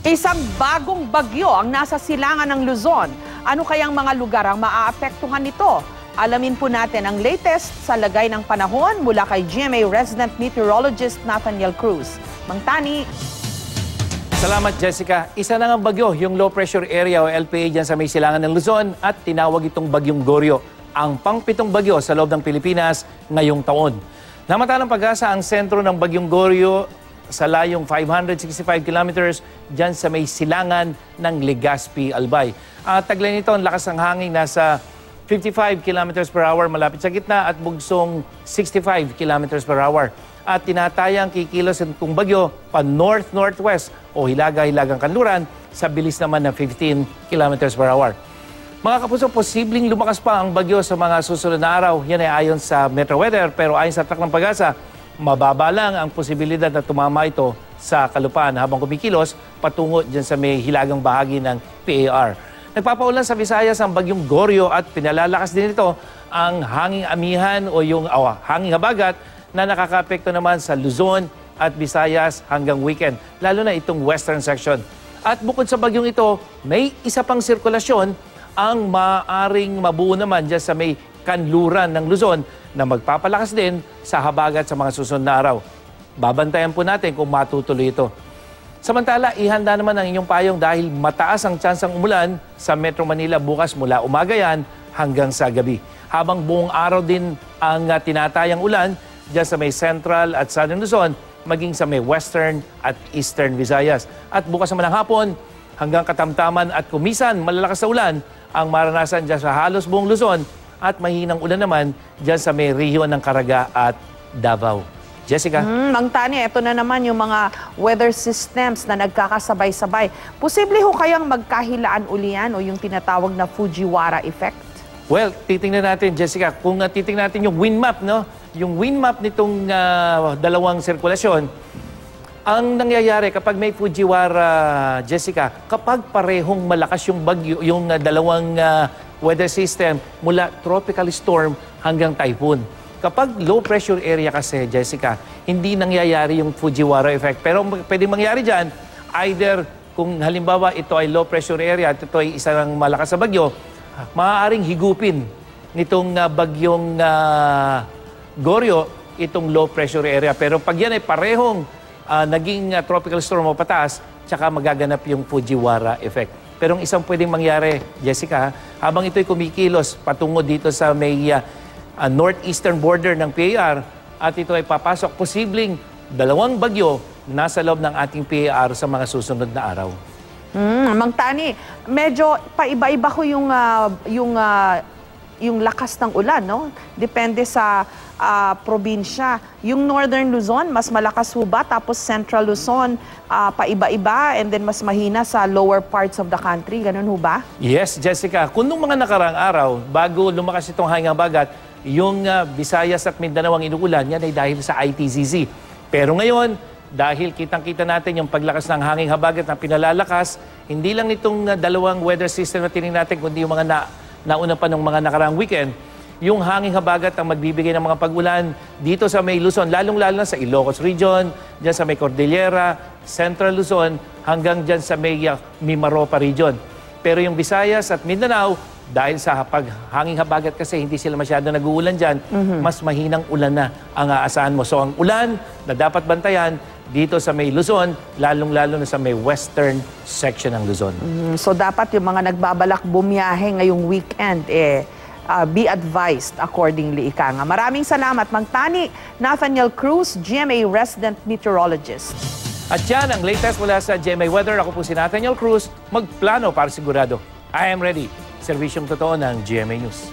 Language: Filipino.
Isang bagong bagyo ang nasa silangan ng Luzon. Ano kayang mga lugar ang maaapektuhan nito? Alamin po natin ang latest sa lagay ng panahon mula kay GMA Resident Meteorologist Nathaniel Cruz. Mang Tani. Salamat, Jessica. Isa na ngang bagyo, yung low pressure area o LPA dyan sa may silangan ng Luzon at tinawag itong bagyong Goryo, ang pang-pitong bagyo sa loob ng Pilipinas ngayong taon. Namata ng pag-asa ang sentro ng bagyong Goryo sa layong 565 kilometers dyan sa may silangan ng Legazpi, Albay. At taglay nito ang lakas ng hangin nasa 55 kilometers per hour malapit sa gitna at bugsong 65 kilometers per hour. At tinatayang kikilos itong bagyo pa north-northwest o hilaga-hilagang kanluran sa bilis naman ng 15 kilometers per hour. Mga kapuso, posibleng lumakas pa ang bagyo sa mga susunod na araw. Yan ay ayon sa Metro Weather, pero ayon sa Taklang Pag-asa, mababa lang ang posibilidad na tumama ito sa kalupaan habang kumikilos patungo dyan sa may hilagang bahagi ng PAR. Nagpapaulan sa Visayas ang bagyong Goryo at pinalalakas din ito ang hanging amihan o yung hanging habagat na nakakaapekto naman sa Luzon at Visayas hanggang weekend, lalo na itong western section. At bukod sa bagyong ito, may isa pang sirkulasyon ang maaring mabuo naman dyan sa may kanluran ng Luzon na magpapalakas din sa habagat sa mga susunod na araw. Babantayan po natin kung matutuloy ito. Samantala, ihanda naman ang inyong payong dahil mataas ang tsansang umulan sa Metro Manila bukas mula umaga yan hanggang sa gabi. Habang buong araw din ang tinatayang ulan dyan sa may Central at Southern Luzon, maging sa may Western at Eastern Visayas. At bukas naman ng hapon, hanggang katamtaman at kumisan malalakas na ulan ang maranasan dyan sa halos buong Luzon at mahinang ulan naman dyan sa may rehiyon ng Caraga at Davao. Jessica? Mang Tani, ito na naman yung mga weather systems na nagkakasabay-sabay. Posible ho kayang magkahilaan uli yan o yung tinatawag na Fujiwara effect? Well, titingnan natin, Jessica. Kung titingnan natin yung wind map, no? Yung wind map nitong dalawang sirkulasyon, ang nangyayari kapag may Fujiwara, Jessica, kapag parehong malakas yung bagyo, yung dalawang weather system mula tropical storm hanggang typhoon. Kapag low pressure area kasi, Jessica, hindi nangyayari yung Fujiwara effect. Pero pwedeng mangyari dyan, either kung halimbawa ito ay low pressure area at ito ay isa ng malakas na bagyo, maaaring higupin nitong bagyong Goryo itong low pressure area. Pero pag yan ay parehong naging tropical storm o pataas, tsaka magaganap yung Fujiwara effect. Pero ang isang pwedeng mangyari, Jessica, habang ito'y kumikilos patungo dito sa may northeastern border ng PAR at ito ay papasok, posibleng dalawang bagyo nasa loob ng ating PAR sa mga susunod na araw. Mang Tani, medyo paiba-iba ko yung lakas ng ulan, no? Depende sa probinsya. Yung Northern Luzon, mas malakas ho ba? Tapos Central Luzon, paiba-iba and then mas mahina sa lower parts of the country. Ganun ho ba? Yes, Jessica. Kung nung mga nakaraang araw, bago lumakas itong hanging habagat, yung Visayas at Mindanao ang inuulan, yan ay dahil sa ITZZ. Pero ngayon, dahil kitang-kita natin yung paglakas ng hanging habagat na pinalalakas, hindi lang nitong dalawang weather system na tinignan natin, kundi yung mga nauna pa ng mga nakaraang weekend, yung hanging habagat ang magbibigay ng mga pag-ulan dito sa may Luzon, lalong-lalo na sa Ilocos Region, dyan sa may Cordillera, Central Luzon, hanggang dyan sa may Mimaropa Region. Pero yung Visayas at Mindanao, dahil sa hanging habagat kasi hindi sila masyado nag-uulan dyan, mas mahinang ulan na ang aasahan mo. So ang ulan na dapat bantayan dito sa may Luzon, lalong-lalo na sa may western section ng Luzon. So dapat yung mga nagbabalak bumiyahe ngayong weekend, be advised accordingly, ika nga. Maraming salamat, Mang Tani. Nathaniel Cruz, GMA Resident Meteorologist. At yan ang latest mula sa GMA Weather. Ako po si Nathaniel Cruz. Magplano para sigurado. I am ready. Serbisyong totoo ng GMA News.